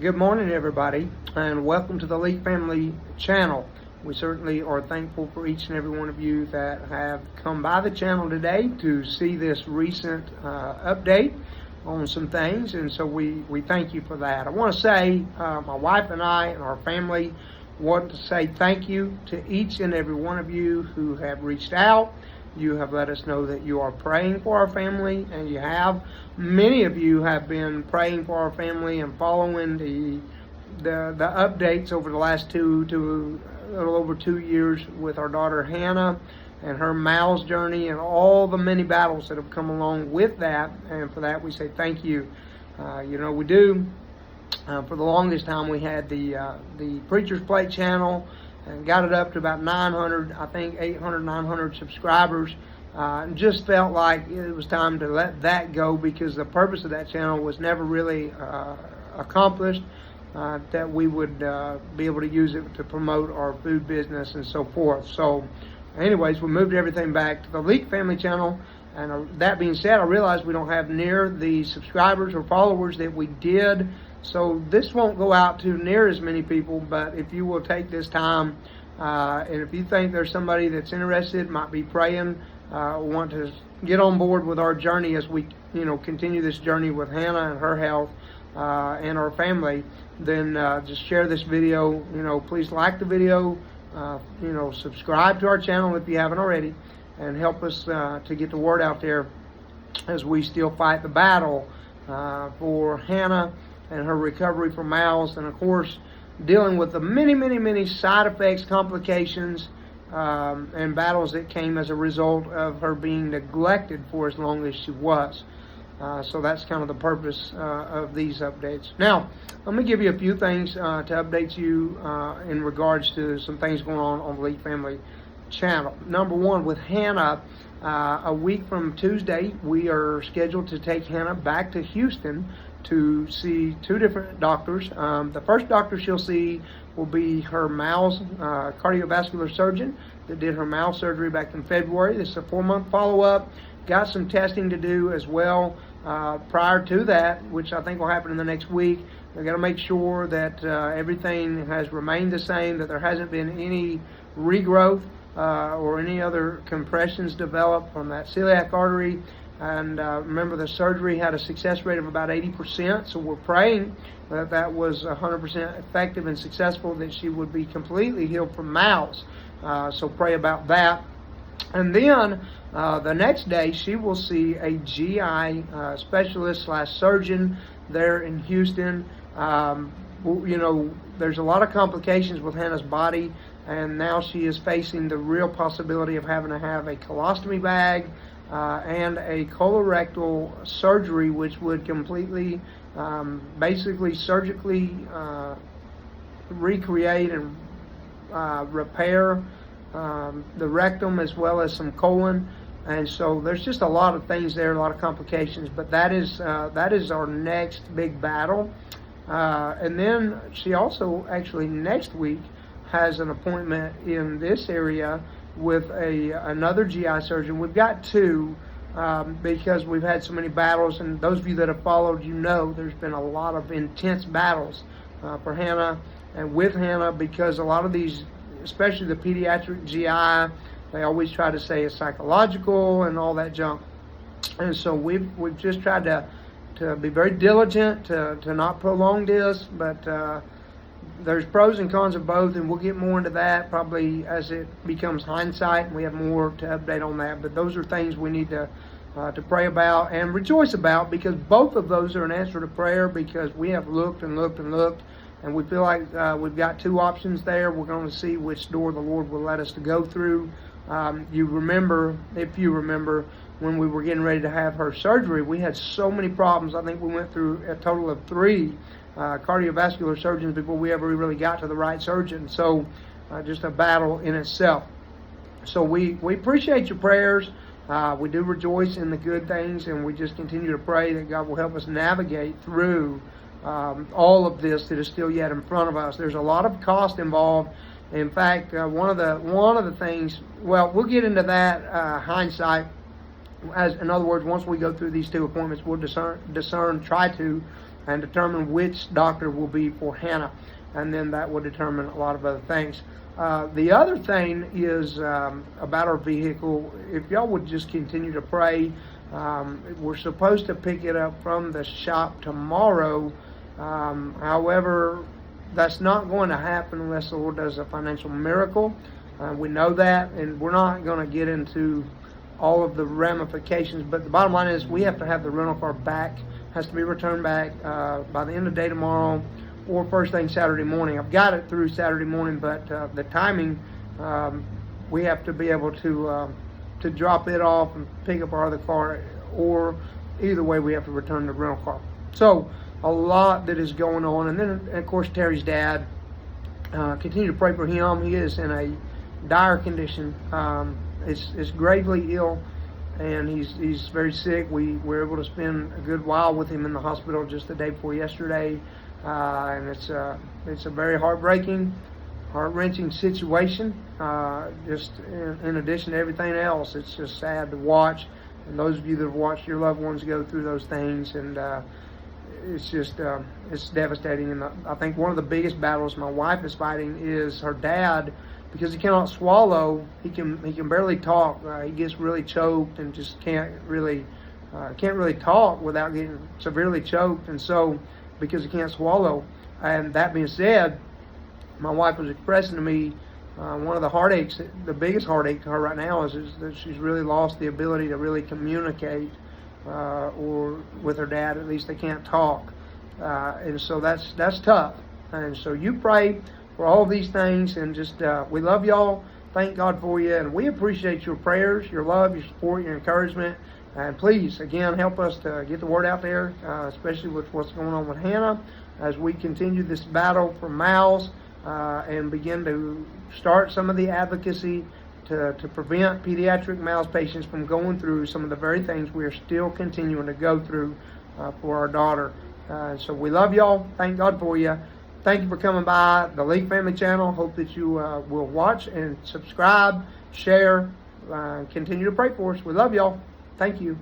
Good morning, everybody, and welcome to the Leak Family channel. We certainly are thankful for each and every one of you that have come by the channel today to see this recent update on some things, and so we thank you for that. I want to say, my wife and I and our family want to say thank you to each and every one of you who have reached out. You have let us know that you are praying for our family, and you have. Many of you have been praying for our family and following the updates over the last a little over 2 years with our daughter Hannah and her MALS journey and all the many battles that have come along with that. And for that, we say thank you. We do. For the longest time, we had the Preacher's Plate channel, and got it up to about 900, I think 800, 900 subscribers. And just felt like it was time to let that go, because the purpose of that channel was never really accomplished, that we would be able to use it to promote our food business and so forth. So anyways, we moved everything back to the Leak Family channel. And that being said, I realized we don't have near the subscribers or followers that we did. So this won't go out to near as many people, but if you will take this time, and if you think there's somebody that's interested, might be praying, want to get on board with our journey as we continue this journey with Hannah and her health and our family, then just share this video. Please like the video, subscribe to our channel if you haven't already, and help us to get the word out there as we still fight the battle for Hannah and her recovery from MALS, and of course dealing with the many side effects, complications, and battles that came as a result of her being neglected for as long as she was. So that's kind of the purpose of these updates. Now, let me give you a few things to update you in regards to some things going on the Leak Family channel. Number one, with Hannah, a week from Tuesday, we are scheduled to take Hannah back to Houston to see two different doctors. The first doctor she'll see will be her MALS cardiovascular surgeon that did her MALS surgery back in February. This is a 4-month follow-up. Got some testing to do as well prior to that, which I think will happen in the next week. They're going to make sure that everything has remained the same, that there hasn't been any regrowth or any other compressions developed from that celiac artery. And remember, the surgery had a success rate of about 80%, so we're praying that that was 100% effective and successful, that she would be completely healed from MALS. So pray about that. And then the next day, she will see a GI specialist / surgeon there in Houston. There's a lot of complications with Hannah's body, and now she is facing the real possibility of having to have a colostomy bag and a colorectal surgery, which would completely, basically surgically recreate and repair the rectum as well as some colon. And so there's just a lot of things there, a lot of complications, but that is our next big battle. And then she also actually next week has an appointment in this area with another GI surgeon. We've got two because we've had so many battles, and those of you that have followed, there's been a lot of intense battles for Hannah and with Hannah, because a lot of these, especially the pediatric GI, they always try to say it's psychological and all that junk. And so we've just tried to be very diligent to not prolong this, but there's pros and cons of both, and we'll get more into that probably as it becomes hindsight and we have more to update on that. But those are things we need to pray about and rejoice about, because both of those are an answer to prayer, because we have looked and looked and looked, and we feel like we've got two options there. We're going to see which door the Lord will let us to go through. If you remember, when we were getting ready to have her surgery, we had so many problems. I think we went through a total of 3 cardiovascular surgeons before we ever really got to the right surgeon. So just a battle in itself. So we appreciate your prayers. We do rejoice in the good things, and we just continue to pray that God will help us navigate through all of this that is still yet in front of us. There's a lot of cost involved. In fact, one of the things, well, we'll get into that hindsight. In other words, once we go through these two appointments, we'll try to and determine which doctor will be for Hannah, and then that will determine a lot of other things. The other thing is about our vehicle. If y'all would just continue to pray. We're supposed to pick it up from the shop tomorrow. However, that's not going to happen unless the Lord does a financial miracle. We know that, and we're not going to get into all of the ramifications, but the bottom line is we have to have the rental car back. Has to be returned back by the end of the day tomorrow or first thing Saturday morning. I've got it through Saturday morning, but the timing, we have to be able to drop it off and pick up our other car, or either way we have to return the rental car. So a lot that is going on. And then of course Terry's dad, continue to pray for him. He is in a dire condition, is gravely ill, and he's very sick. We were able to spend a good while with him in the hospital just the day before yesterday, and it's a very heart-wrenching situation. Just in addition to everything else, it's just sad to watch. And those of you that have watched your loved ones go through those things, and it's just it's devastating. And I think one of the biggest battles my wife is fighting is her dad, because he cannot swallow. He can barely talk. He gets really choked and just can't really talk without getting severely choked. And so, because he can't swallow. And that being said, my wife was expressing to me one of the heartaches, the biggest heartache to her right now is that she's really lost the ability to really communicate, or with her dad. At least they can't talk, and so that's tough. And so you pray for all these things, and just we love y'all. Thank God for you, and we appreciate your prayers, your love, your support, your encouragement. And please, again, help us to get the word out there, especially with what's going on with Hannah, as we continue this battle for Miles, and begin to start some of the advocacy to prevent pediatric Miles patients from going through some of the very things we are still continuing to go through for our daughter. So we love y'all. Thank God for you. Thank you for coming by the League Family Channel. Hope that you will watch and subscribe, share, continue to pray for us. We love y'all. Thank you.